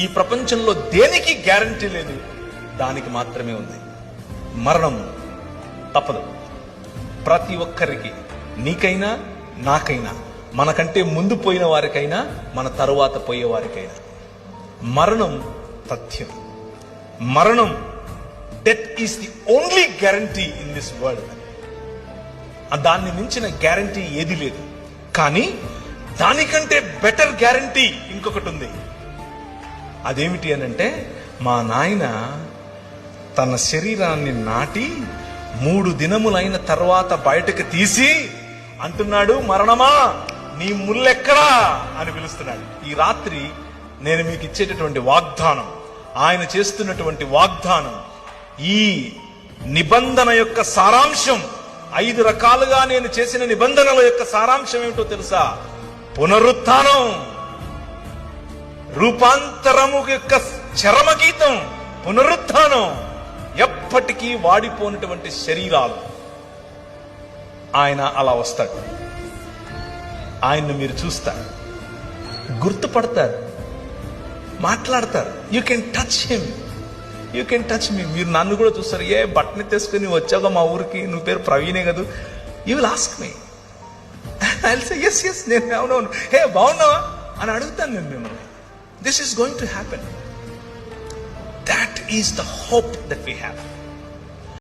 ఈ ప్రపంచంలో దేనికి గ్యారంటీ లేదు, దానికి మాత్రమే ఉంది. మరణం తప్పదు. ప్రతి ఒక్కరికి, నీకైనా నాకైనా, మనకంటే ముందు పోయిన వారికైనా మన తరువాత పోయే వారికైనా మరణం తథ్యం. మరణం, death is the only guarantee in this world. దాన్ని మించిన గ్యారంటీ ఏది లేదు. కానీ దానికంటే బెటర్ గ్యారంటీ ఇంకొకటి ఉంది. అదేమిటి అనంటే, మా నాయన తన శరీరాన్ని నాటి 3 దినములైన తర్వాత బయటకు తీసి అంటున్నాడు, మరణమా నీ ముల్లెక్కడా అని పిలుస్తున్నాడు. ఈ రాత్రి నేను మీకు ఇచ్చేటటువంటి వాగ్దానం, ఆయన చేస్తున్నటువంటి వాగ్దానం, ఈ నిబంధన యొక్క సారాంశం, 5 రకాలుగా నేను చేసిన నిబంధనల యొక్క సారాంశం ఏమిటో తెలుసా? పునరుత్థానం, రూపాంతరము యొక్క చరమగీతం, పునరుత్థానం. ఎప్పటికీ వాడిపోయినటువంటి శరీరాలు. ఆయన అలా వస్తాడు. ఆయన్ను మీరు చూస్తారు, గుర్తుపడతారు, మాట్లాడతారు. You can touch him, you can touch me. మీరు నన్ను కూడా చూస్తారు. ఏ బట్టని తీసుకుని వచ్చాక మా ఊరికి, నువ్వు పేరు ప్రవీణే కదా, you will ask me. I will say yes yes, నేను అవునవును, హే బాగున్నావా అని అడుగుతాను నేను మిమ్మల్ని. This is going to happen. That is the hope that we have.